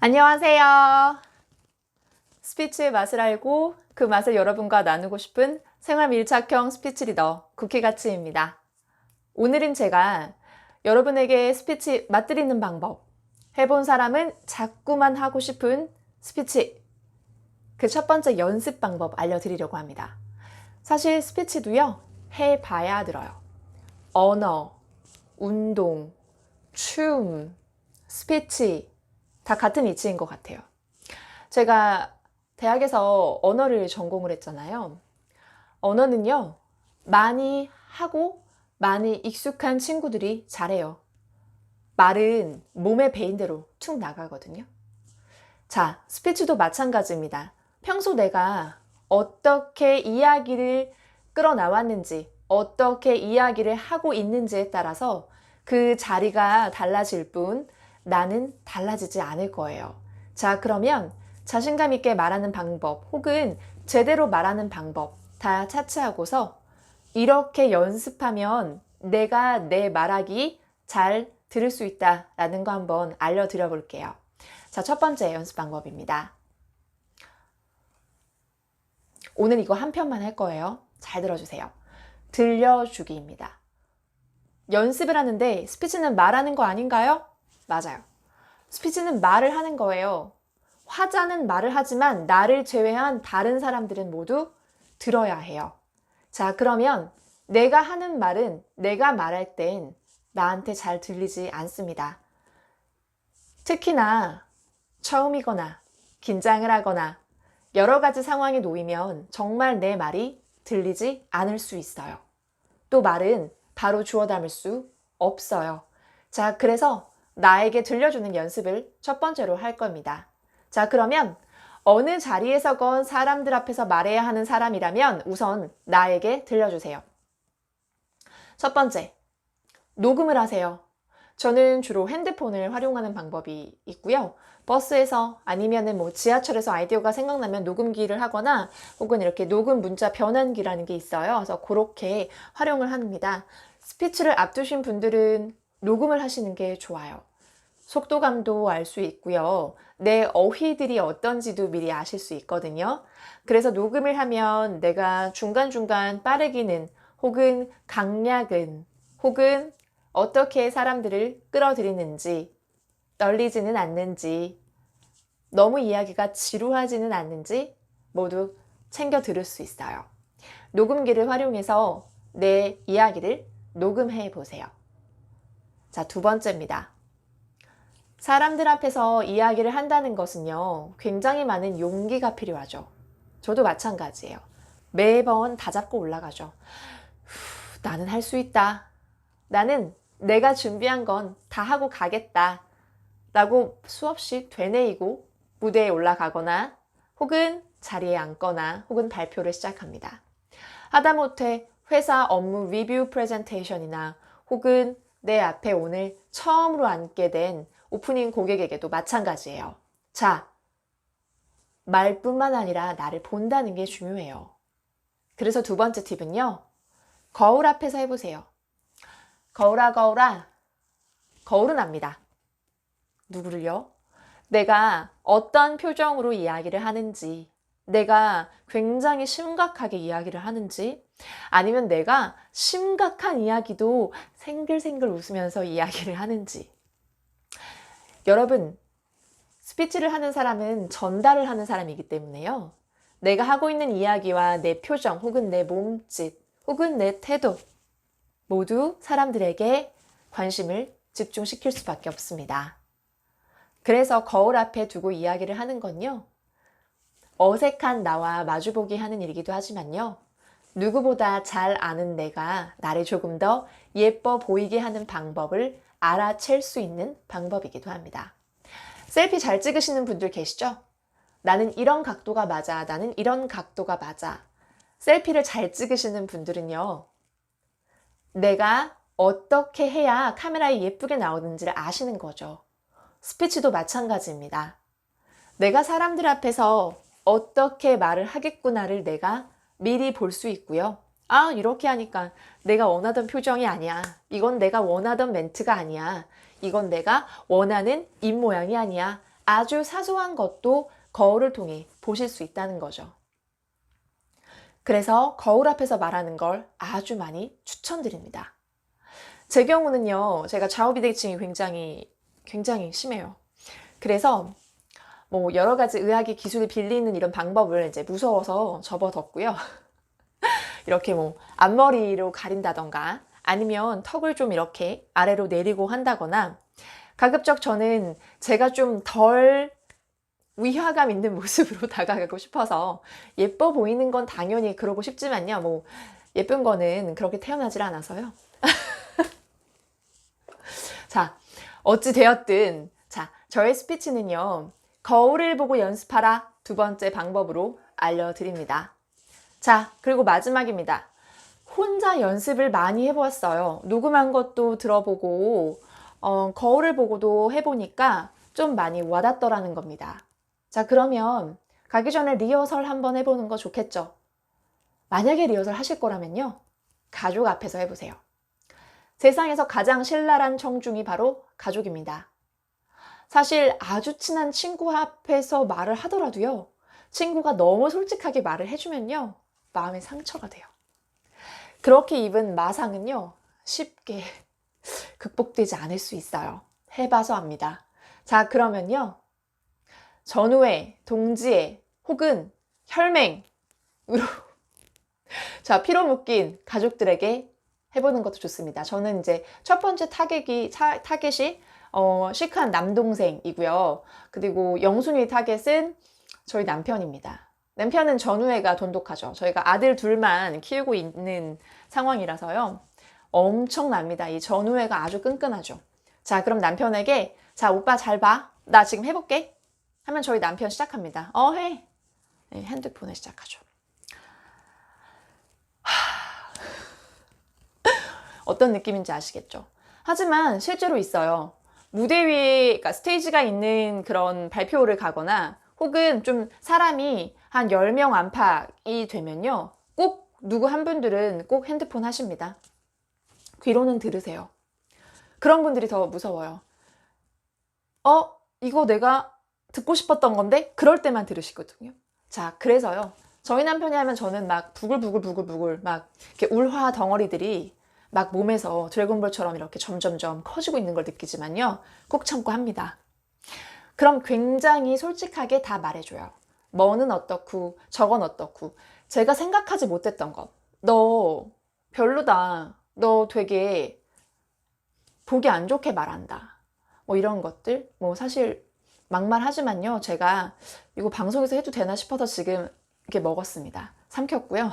안녕하세요. 스피치의 맛을 알고 그 맛을 여러분과 나누고 싶은 생활 밀착형 스피치 리더 쿠키가츠입니다. 오늘은 제가 여러분에게 스피치 맛들이는 방법, 해본 사람은 자꾸만 하고 싶은 스피치, 그 첫 번째 연습 방법 알려드리려고 합니다. 사실 스피치도요, 해봐야 들어요. 언어, 운동, 춤, 스피치 다 같은 이치인 것 같아요. 제가 대학에서 언어를 전공을 했잖아요. 언어는요, 많이 하고 많이 익숙한 친구들이 잘해요. 말은 몸에 배인 대로 툭 나가거든요. 자, 스피치도 마찬가지입니다. 평소 내가 어떻게 이야기를 끌어나왔는지, 어떻게 이야기를 하고 있는지에 따라서 그 자리가 달라질 뿐 나는 달라지지 않을 거예요. 자, 그러면 자신감 있게 말하는 방법 혹은 제대로 말하는 방법 다 차치하고서 이렇게 연습하면 내가 내 말하기 잘 들을 수 있다라는 거 한번 알려드려 볼게요. 자, 첫 번째 연습 방법입니다. 오늘 이거 한 편만 할 거예요. 잘 들어주세요. 들려주기입니다. 연습을 하는데 스피치는 말하는 거 아닌가요? 맞아요. 스피치는 말을 하는 거예요. 화자는 말을 하지만 나를 제외한 다른 사람들은 모두 들어야 해요. 자, 그러면 내가 하는 말은 내가 말할 땐 나한테 잘 들리지 않습니다. 특히나 처음이거나 긴장을 하거나 여러 가지 상황에 놓이면 정말 내 말이 들리지 않을 수 있어요. 또 말은 바로 주워 담을 수 없어요. 자, 그래서 나에게 들려주는 연습을 첫 번째로 할 겁니다. 자, 그러면 어느 자리에서건 사람들 앞에서 말해야 하는 사람이라면 우선 나에게 들려주세요. 첫 번째, 녹음을 하세요. 저는 주로 핸드폰을 활용하는 방법이 있고요. 버스에서 아니면은 지하철에서 아이디어가 생각나면 녹음기를 하거나 혹은 이렇게 녹음 문자 변환기라는 게 있어요. 그래서 그렇게 활용을 합니다. 스피치를 앞두신 분들은 녹음을 하시는 게 좋아요. 속도감도 알 수 있고요. 내 어휘들이 어떤지도 미리 아실 수 있거든요. 그래서 녹음을 하면 내가 중간중간 빠르기는 혹은 강약은 혹은 어떻게 사람들을 끌어들이는지 떨리지는 않는지 너무 이야기가 지루하지는 않는지 모두 챙겨 들을 수 있어요. 녹음기를 활용해서 내 이야기를 녹음해 보세요. 자, 두 번째입니다. 사람들 앞에서 이야기를 한다는 것은요, 굉장히 많은 용기가 필요하죠. 저도 마찬가지예요. 매번 다잡고 올라가죠. 나는 할 수 있다. 나는 내가 준비한 건 다 하고 가겠다. 라고 수없이 되뇌이고 무대에 올라가거나 혹은 자리에 앉거나 혹은 발표를 시작합니다. 하다못해 회사 업무 리뷰 프레젠테이션이나 혹은 내 앞에 오늘 처음으로 앉게 된 오프닝 고객에게도 마찬가지예요. 자, 말뿐만 아니라 나를 본다는 게 중요해요. 그래서 두 번째 팁은요. 거울 앞에서 해보세요. 거울아 거울아, 거울은 압니다. 누구를요? 내가 어떤 표정으로 이야기를 하는지, 내가 굉장히 심각하게 이야기를 하는지, 아니면 내가 심각한 이야기도 생글생글 웃으면서 이야기를 하는지. 여러분, 스피치를 하는 사람은 전달을 하는 사람이기 때문에요. 내가 하고 있는 이야기와 내 표정 혹은 내 몸짓 혹은 내 태도 모두 사람들에게 관심을 집중시킬 수밖에 없습니다. 그래서 거울 앞에 두고 이야기를 하는 건요. 어색한 나와 마주보기 하는 일이기도 하지만요. 누구보다 잘 아는 내가 나를 조금 더 예뻐 보이게 하는 방법을 알아챌 수 있는 방법이기도 합니다. 셀피 잘 찍으시는 분들 계시죠? 나는 이런 각도가 맞아. 나는 이런 각도가 맞아. 셀피를 잘 찍으시는 분들은요. 내가 어떻게 해야 카메라에 예쁘게 나오는지를 아시는 거죠. 스피치도 마찬가지입니다. 내가 사람들 앞에서 어떻게 말을 하겠구나를 내가 미리 볼 수 있고요. 아, 이렇게 하니까 내가 원하던 표정이 아니야. 이건 내가 원하던 멘트가 아니야. 이건 내가 원하는 입모양이 아니야. 아주 사소한 것도 거울을 통해 보실 수 있다는 거죠. 그래서 거울 앞에서 말하는 걸 아주 많이 추천드립니다. 제 경우는요, 제가 좌우비대칭이 굉장히 심해요. 그래서 뭐 여러 가지 의학의 기술을 빌리는 이런 방법을 이제 무서워서 접어뒀고요. 이렇게 뭐 앞머리로 가린다던가 아니면 턱을 좀 이렇게 아래로 내리고 한다거나 가급적 저는 제가 좀 덜 위화감 있는 모습으로 다가가고 싶어서 예뻐 보이는 건 당연히 그러고 싶지만요. 뭐 예쁜 거는 그렇게 태어나질 않아서요. 자, 어찌 되었든 자, 저의 스피치는요. 거울을 보고 연습하라 두 번째 방법으로 알려드립니다. 자, 그리고 마지막입니다. 혼자 연습을 많이 해보았어요. 녹음한 것도 들어보고 거울을 보고도 해보니까 좀 많이 와닿더라는 겁니다. 자, 그러면 가기 전에 리허설 한번 해보는 거 좋겠죠? 만약에 리허설 하실 거라면요. 가족 앞에서 해보세요. 세상에서 가장 신랄한 청중이 바로 가족입니다. 사실 아주 친한 친구 앞에서 말을 하더라도요. 친구가 너무 솔직하게 말을 해주면요. 마음에 상처가 돼요. 그렇게 입은 마상은요. 쉽게 극복되지 않을 수 있어요. 해봐서 압니다. 자, 그러면요. 전우회, 동지애 혹은 혈맹으로 자, 피로 묶인 가족들에게 해보는 것도 좋습니다. 저는 이제 첫 번째 타겟이 시크한 남동생이고요. 그리고 영순위 타겟은 저희 남편입니다. 남편은 전우애가 돈독하죠. 저희가 아들 둘만 키우고 있는 상황이라서요. 엄청납니다. 이 전우애가 아주 끈끈하죠. 자, 그럼 남편에게 자, 오빠 잘 봐. 나 지금 해볼게. 하면 저희 남편 시작합니다. 해. 네, 핸드폰에 시작하죠. 어떤 느낌인지 아시겠죠? 하지만 실제로 있어요. 무대 위에, 그러니까 스테이지가 있는 그런 발표를 가거나 혹은 좀 사람이 한 10명 안팎이 되면요. 꼭 누구 한 분들은 꼭 핸드폰 하십니다. 귀로는 들으세요. 그런 분들이 더 무서워요. 이거 내가 듣고 싶었던 건데? 그럴 때만 들으시거든요. 자, 그래서요. 저희 남편이 하면 저는 막 부글부글 막 이렇게 울화 덩어리들이 막 몸에서 드래곤볼처럼 이렇게 점점점 커지고 있는 걸 느끼지만요. 꼭 참고 합니다. 그럼 굉장히 솔직하게 다 말해줘요. 뭐는 어떻고 저건 어떻고 제가 생각하지 못했던 것. 너 별로다. 너 되게 보기 안 좋게 말한다. 뭐 이런 것들. 뭐 사실 막말하지만요. 제가 이거 방송에서 해도 되나 싶어서 지금 이렇게 먹었습니다. 삼켰고요.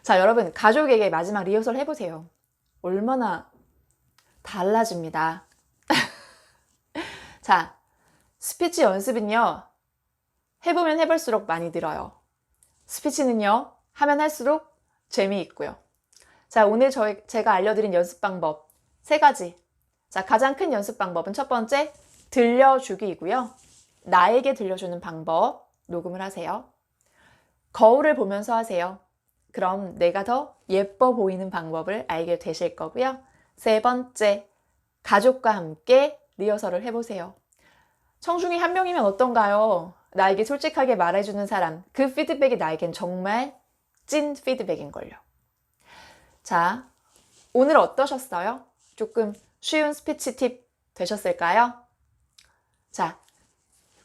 자, 여러분 가족에게 마지막 리허설 해보세요. 얼마나 달라집니다. 자, 스피치 연습은요. 해보면 해볼수록 많이 늘어요. 스피치는요. 하면 할수록 재미있고요. 자, 오늘 제가 알려드린 연습 방법 3가지. 자, 가장 큰 연습 방법은 첫 번째, 들려주기이고요. 나에게 들려주는 방법, 녹음을 하세요. 거울을 보면서 하세요. 그럼 내가 더 예뻐 보이는 방법을 알게 되실 거고요. 3번째, 가족과 함께 리허설을 해보세요. 청중이 한 명이면 어떤가요? 나에게 솔직하게 말해주는 사람, 그 피드백이 나에겐 정말 찐 피드백인걸요. 자, 오늘 어떠셨어요? 조금 쉬운 스피치 팁 되셨을까요? 자,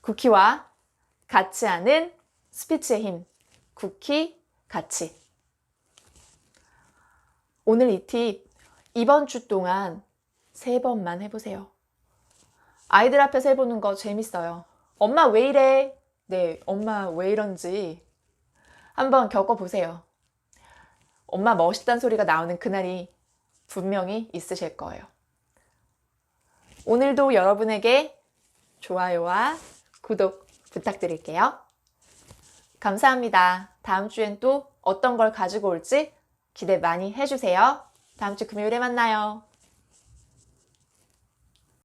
쿠키와 같이 하는 스피치의 힘, 쿠키 같이. 오늘 이 팁 이번 주 동안 3번만 해보세요. 아이들 앞에서 해보는 거 재밌어요. 엄마 왜 이래? 네, 엄마 왜 이런지 한번 겪어보세요. 엄마 멋있다는 소리가 나오는 그날이 분명히 있으실 거예요. 오늘도 여러분에게 좋아요와 구독 부탁드릴게요. 감사합니다. 다음 주엔 또 어떤 걸 가지고 올지 기대 많이 해주세요. 다음 주 금요일에 만나요.